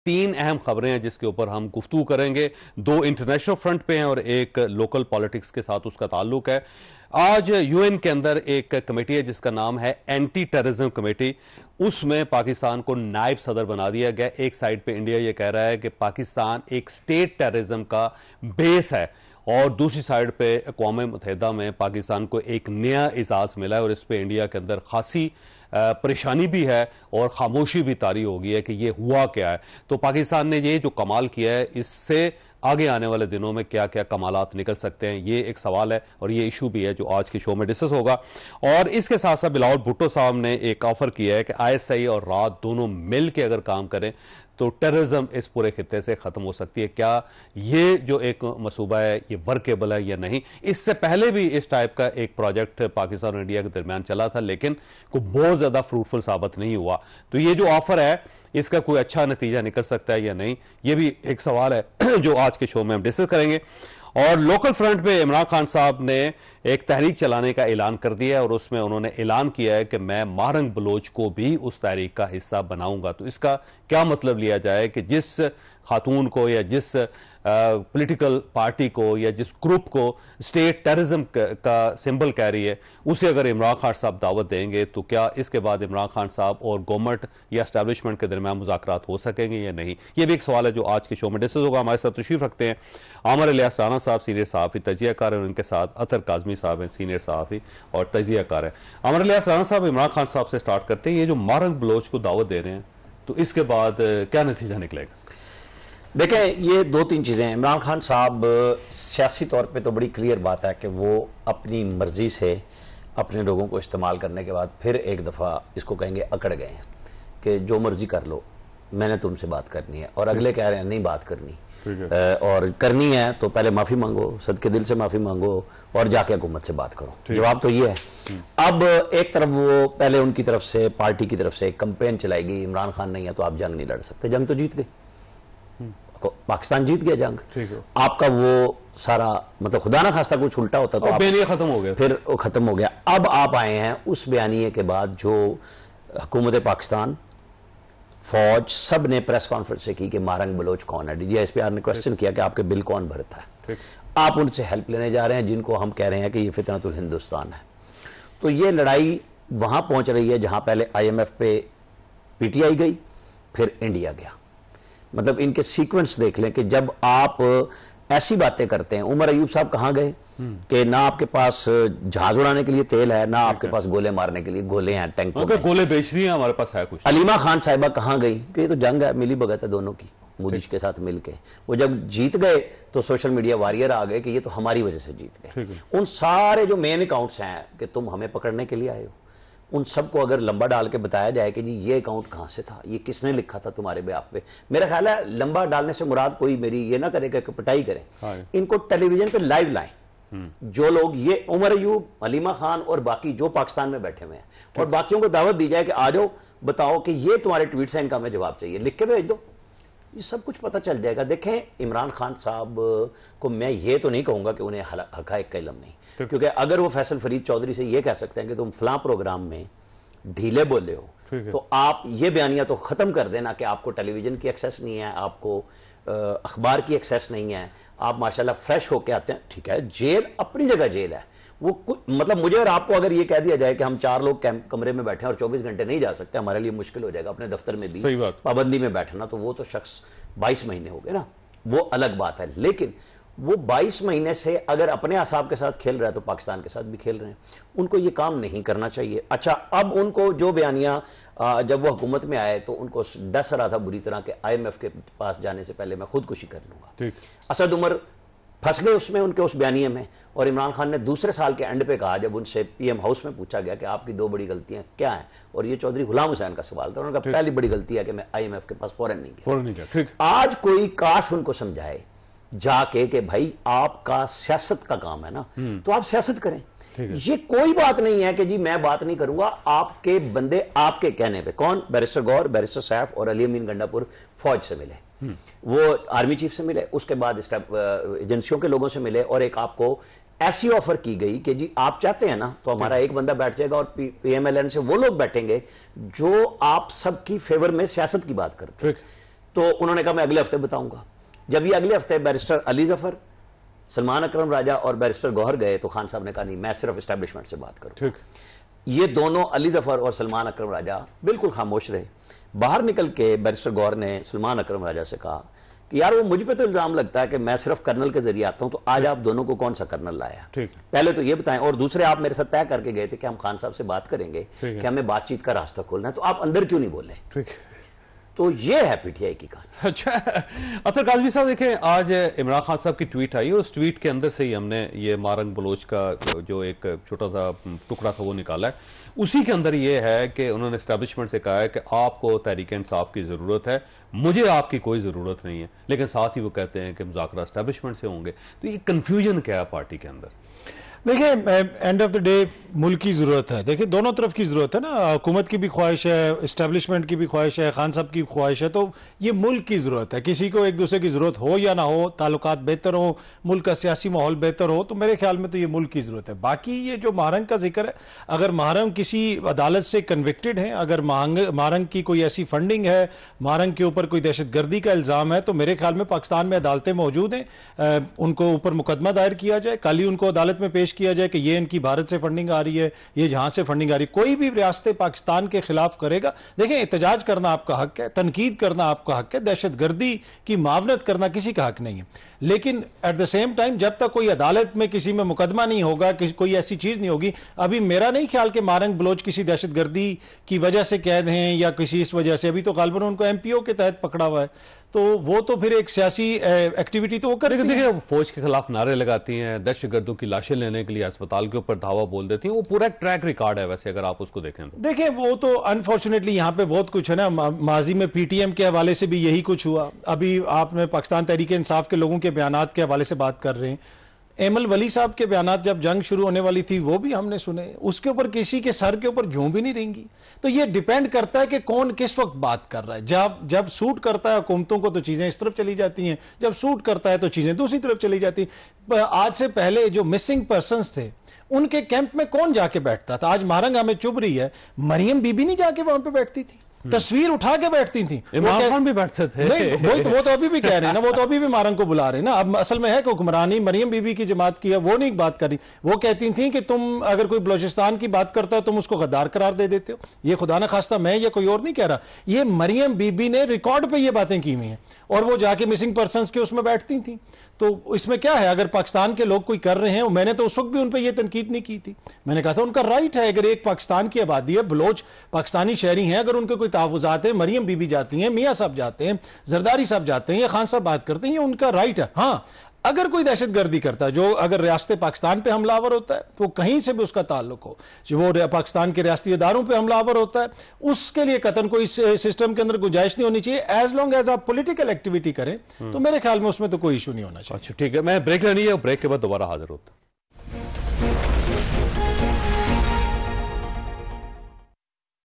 तीन अहम खबरें हैं जिसके ऊपर हम गुफ्तगू करेंगे। दो इंटरनेशनल फ्रंट पे हैं और एक लोकल पॉलिटिक्स के साथ उसका ताल्लुक है। आज यूएन के अंदर एक कमेटी है जिसका नाम है एंटी टेररिज्म कमेटी। उसमें पाकिस्तान को नायब सदर बना दिया गया। एक साइड पे इंडिया ये कह रहा है कि पाकिस्तान एक स्टेट टेररिज्म का बेस है और दूसरी साइड पे अक़वाम मुत्तहिदा में पाकिस्तान को एक नया एजाज मिला है और इस पे इंडिया के अंदर खासी परेशानी भी है और खामोशी भी तारी हो गई है कि ये हुआ क्या है। तो पाकिस्तान ने ये जो कमाल किया है, इससे आगे आने वाले दिनों में क्या क्या कमालात निकल सकते हैं, ये एक सवाल है और ये इशू भी है जो आज के शो में डिस्कस होगा। और इसके साथ साथ बिलावल भुट्टो साहब ने एक ऑफर किया है कि आईएसआई और रात दोनों मिल के अगर काम करें तो टेररिज्म इस पूरे खित्ते से खत्म हो सकती है। क्या ये जो एक मसूबा है ये वर्केबल है या नहीं? इससे पहले भी इस टाइप का एक प्रोजेक्ट पाकिस्तान और इंडिया के दरमियान चला था लेकिन कोई बहुत ज्यादा फ्रूटफुल साबित नहीं हुआ। तो ये जो ऑफर है इसका कोई अच्छा नतीजा निकल सकता है या नहीं, ये भी एक सवाल है जो आज के शो में हम डिस्कस करेंगे। और लोकल फ्रंट पे इमरान खान साहब ने एक तहरीक चलाने का ऐलान कर दिया है और उसमें उन्होंने ऐलान किया है कि मैं मारंग बलोच को भी उस तहरीक का हिस्सा बनाऊंगा। तो इसका क्या मतलब लिया जाए कि जिस खातून को या जिस पॉलिटिकल पार्टी को या जिस ग्रुप को स्टेट टेररिज्म का सिंबल कह रही है उसे अगर इमरान खान साहब दावत देंगे तो क्या इसके बाद इमरान खान साहब और गवर्नमेंट या एस्टैब्लिशमेंट के दरमियान मुज़ाकरात हो सकेंगे या नहीं? ये भी एक सवाल है जो आज के शो में डिस्कस होगा। हमारे साथ तशरीफ रखते हैं आमर इलियास राना साहब, सीनियर सहाफ़ी तजियाकार हैं, उनके साथ अतर काज़मी साहब हैं, सीनियर सहाफ़ी और तजियाकार हैं। आमर इलियास राना साहब, इमरान खान साहब से स्टार्ट करते हैं। ये जो मारंग बलोच को दावत दे रहे हैं तो इसके बाद क्या नतीजा निकलेगा? देखें, ये दो तीन चीज़ें हैं। इमरान खान साहब सियासी तौर पे तो बड़ी क्लियर बात है कि वो अपनी मर्जी से अपने लोगों को इस्तेमाल करने के बाद फिर एक दफ़ा इसको कहेंगे अकड़ गए हैं कि जो मर्जी कर लो, मैंने तुमसे बात करनी है। और अगले कह रहे हैं नहीं बात करनी और करनी है तो पहले माफ़ी मांगो, सदके दिल से माफ़ी मांगो और जाके हुकूमत से बात करो। जवाब तो ये है। अब एक तरफ वो पहले उनकी तरफ से, पार्टी की तरफ से एक कंपेन चलाएगी, इमरान खान नहीं है तो आप जंग नहीं लड़ सकते। जंग तो जीत गई, पाकिस्तान जीत गया जंग। आपका वो सारा मतलब खुदा ना खास्ता कुछ उल्टा होता तो बयानिया खत्म हो गया, फिर वो खत्म हो गया। अब आप आए हैं उस बयानिए के बाद जो हुकूमत पाकिस्तान, फौज, सब ने प्रेस कॉन्फ्रेंस से की कि मारंग बलोच कौन है। DGSPR ने क्वेश्चन किया कि आपके बिल कौन भरता है। आप उनसे हेल्प लेने जा रहे हैं जिनको हम कह रहे हैं कि ये फितनतुल हिंदुस्तान है। तो ये लड़ाई वहां पहुंच रही है जहां पहले IMF पे PTI गई, फिर इंडिया गया। मतलब इनके सीक्वेंस देख लें कि जब आप ऐसी बातें करते हैं, उमर अयूब साहब कहां गए कि ना आपके पास जहाज उड़ाने के लिए तेल है, ना आपके पास गोले मारने के लिए गोले हैं, टैंक गोले बेच दिए, हमारे पास है कुछ। अलीमा खान साहिबा कहां गई कि ये तो जंग है, मिली भगत है दोनों की, मोदी के साथ मिलके। वो जब जीत गए तो सोशल मीडिया वॉरियर आ गए कि ये तो हमारी वजह से जीत गए। उन सारे जो मेन अकाउंट्स हैं कि तुम हमें पकड़ने के लिए आए हो, उन सबको अगर लंबा डाल के बताया जाए कि जी ये अकाउंट कहां से था, ये किसने लिखा था तुम्हारे बेआफ पे। मेरा ख्याल है लंबा डालने से मुराद कोई मेरी ये ना करेगा कि पिटाई करें। इनको टेलीविजन पे लाइव लाएं, जो लोग ये उमर अयूब, अलीमा खान और बाकी जो पाकिस्तान में बैठे हुए हैं, और बाकियों को दावत दी जाए कि आ जाओ, बताओ कि ये तुम्हारे ट्वीट्स हैं, इनका हमें जवाब चाहिए, लिख के भेज दो। ये सब कुछ पता चल जाएगा। देखें, इमरान खान साहब को मैं ये तो नहीं कहूंगा कि उन्हें हकायक का इल्म नहीं, क्योंकि अगर वो फैसल फरीद चौधरी से ये कह सकते हैं कि तुम फलां प्रोग्राम में ढीले बोले हो तो आप ये बयानिया तो खत्म कर देना कि आपको टेलीविजन की एक्सेस नहीं है, आपको अखबार की एक्सेस नहीं है, आप माशाल्लाह फ्रेश होके आते हैं। ठीक है, जेल अपनी जगह जेल है। वो मतलब मुझे और आपको अगर ये कह दिया जाए कि हम 4 लोग कमरे में बैठे हैं और 24 घंटे नहीं जा सकते, हमारे लिए मुश्किल हो जाएगा अपने दफ्तर में भी पाबंदी में बैठना, तो वो तो शख्स 22 महीने हो गए ना, वो अलग बात है। लेकिन वो 22 महीने से अगर अपने असाब के साथ खेल रहा है तो पाकिस्तान के साथ भी खेल रहे हैं। उनको ये काम नहीं करना चाहिए। अच्छा, अब उनको जो बयानिया जब वो हुकूमत में आए तो उनको डस रहा था बुरी तरह के IMF के पास जाने से पहले मैं खुदकुशी कर लूंगा। असद उमर फंस गए उसमें, उनके उस बयानिए में। और इमरान खान ने दूसरे साल के एंड पे कहा, जब उनसे PM हाउस में पूछा गया कि आपकी 2 बड़ी गलतियां क्या हैं, और ये चौधरी गुलाम हुसैन का सवाल था, उन्होंने कहा पहली बड़ी गलती है कि मैं IMF के पास फौरन नहीं गया। आज कोई काश उनको समझाए जाके कि भाई आपका सियासत का काम है ना, तो आप सियासत करें। ये कोई बात नहीं है कि जी मैं बात नहीं करूंगा, आपके बंदे आपके कहने पे, कौन, बैरिस्टर गौर, बैरिस्टर सैफ और अली अमीन गंडापुर फौज से मिले, वो आर्मी चीफ से मिले, उसके बाद एजेंसियों के लोगों से मिले, और एक आपको ऐसी ऑफर की गई कि जी आप चाहते हैं ना तो हमारा एक बंदा बैठ जाएगा और PMLN से वो लोग बैठेंगे जो आप सबकी फेवर में सियासत की बात करते हैं। तो उन्होंने कहा मैं अगले हफ्ते बताऊंगा। जब ये अगले हफ्ते बैरिस्टर अली जफर, सलमान अकरम राजा और बैरिस्टर गौहर गए तो खान साहब ने कहा नहीं, मैं सिर्फ एस्टेब्लिशमेंट से बात करूं। ये दोनों अली जफर और सलमान अकरम राजा बिल्कुल खामोश रहे। बाहर निकल के बैरिस्टर गौहर ने सलमान अकरम राजा से कहा कि यार वो मुझ पे तो इल्जाम लगता है कि मैं सिर्फ कर्नल के जरिए आता हूं, तो आज आप दोनों को कौन सा कर्नल लाया? पहले तो ये बताएं, और दूसरे आप मेरे साथ तय करके गए थे कि हम खान साहब से बात करेंगे कि हमें बातचीत का रास्ता खोलना है, तो आप अंदर क्यों नहीं बोले? तो ये है पीटीआई की कहानी। अच्छा अतर काज़मी साहब, देखें आज इमरान खान साहब की ट्वीट आई, उस ट्वीट के अंदर से ही हमने ये मारंग बलोच का जो एक छोटा सा टुकड़ा था वो निकाला है। उसी के अंदर ये है कि उन्होंने एस्टैब्लिशमेंट से कहा है कि आपको तहरीक इंसाफ की जरूरत है, मुझे आपकी कोई जरूरत नहीं है, लेकिन साथ ही वो कहते हैं कि मुज़ाकरा एस्टैब्लिशमेंट से होंगे। तो ये कंफ्यूजन क्या है पार्टी के अंदर? देखिए, एंड ऑफ द डे मुल्क की ज़रूरत है। देखिए, दोनों तरफ की ज़रूरत है ना, हुकूमत की भी ख्वाहिश है, इस्टेब्लिशमेंट की भी ख्वाहिश है, खान साहब की ख्वाहिश है, तो ये मुल्क की ज़रूरत है। किसी को एक दूसरे की ज़रूरत हो या ना हो, ताल्लुकात बेहतर हो, मुल्क का सियासी माहौल बेहतर हो, तो मेरे ख्याल में तो ये मुल्क की ज़रूरत है। बाकी ये जो महरंग का जिक्र है, अगर महरंग किसी अदालत से कन्विक्टेड है, अगर महरंग की कोई ऐसी फंडिंग है, महरंग के ऊपर कोई दहशतगर्दी का इल्ज़ाम है, तो मेरे ख्याल में पाकिस्तान में अदालतें मौजूद हैं, उनको ऊपर मुकदमा दायर किया जाए, कल ही उनको अदालत में पेश किया जाए कि ये इनकी भारत से फंडिंग आ रही है, ये जहां से फंडिंग आ रही है। कोई भी रियासत पाकिस्तान के खिलाफ करेगा, देखें एहतजाज करना आपका हक है, तनकीद करना आपका हक है, दहशतगर्दी की मावनत करना किसी का हक नहीं है, लेकिन एट द सेम टाइम जब तक कोई अदालत में किसी में मुकदमा नहीं होगा, कोई ऐसी चीज नहीं होगी, अभी मेरा नहीं ख्याल कि मारंग बलोच किसी दहशतगर्दी की वजह से कैद हैं या किसी इस वजह से, अभी तो गालबन उनको एमपीओ के तहत पकड़ा हुआ है, तो वो तो फिर एक सियासी एक्टिविटी तो वो करेंगे। देखिए, फौज के खिलाफ नारे लगाती हैं, दहशतगर्दों की लाशें लेने के लिए अस्पताल के ऊपर धावा बोल देती हैं, वो पूरा ट्रैक रिकॉर्ड है वैसे अगर आप उसको देखें तो। देखिए, वो तो अनफॉर्चुनेटली यहाँ पे बहुत कुछ है ना, माजी में पीटीएम के हवाले से भी यही कुछ हुआ, अभी आपने पाकिस्तान तहरीक इंसाफ के लोगों के बयानात के हवाले से बात कर रहे हैं, एमल वली साहब के बयानात जब जंग शुरू होने वाली थी वो भी हमने सुने, उसके ऊपर किसी के सर के ऊपर जूं भी नहीं रेंगी। तो ये डिपेंड करता है कि कौन किस वक्त बात कर रहा है। जब सूट करता है हुकूमतों को तो चीजें इस तरफ चली जाती हैं, जब सूट करता है तो चीजें दूसरी तरफ चली जाती हैं। आज से पहले जो मिसिंग पर्सन्स थे उनके कैंप में कौन जाके बैठता था? आज महरंग हमें चुभ रही है, मरियम बीबी नहीं जाके वहां पे बैठती थी, तस्वीर उठा के बैठती थी, इमरान खान भी बैठते थे। नहीं, वो तो अभी भी कह रहे हैं ना, वो तो अभी भी मारंग को बुला रहे हैं ना। अब असल में है कि हुक्मरानी मरियम बीबी की जमात की है, वो नहीं बात करी, वो कहती थी कि तुम अगर कोई बलोचिस्तान की बात करता है तुम उसको गद्दार करार दे देते हो। ये खुदा न खास्ता मैं या कोई और नहीं कह रहा, ये मरियम बीबी ने रिकॉर्ड पे ये बातें की हुई हैं और वो जाके मिसिंग पर्सन्स के उसमें बैठती थी। तो इसमें क्या है, अगर पाकिस्तान के लोग कोई कर रहे हैं, मैंने तो उस वक्त भी उन पर यह तनकीद नहीं की थी, मैंने कहा था उनका राइट है, अगर एक पाकिस्तान की आबादी है, बलोच पाकिस्तानी शहरी हैं, अगर उनके कोई तहफ़्फ़ुज़ात है, मरियम बीबी जाती हैं, मियाँ साहब जाते हैं, जरदारी साहब जाते हैं या खान साहब बात करते हैं, ये उनका राइट है। हाँ, अगर कोई दहशतगर्दी करता है, जो अगर रियासत पाकिस्तान पे हमलावर होता है, तो कहीं से भी उसका ताल्लुक हो, जो वो पाकिस्तान के रियासती इदारों पे हमलावर होता है, उसके लिए कतन कोई सिस्टम के अंदर गुंजाइश नहीं होनी चाहिए। एज लॉन्ग एज आप पॉलिटिकल एक्टिविटी करें तो मेरे ख्याल में उसमें तो कोई इशू नहीं होना चाहिए। अच्छा, ठीक है, मैं ब्रेक लेनी है, ब्रेक के बाद दोबारा हाजिर होता हूं।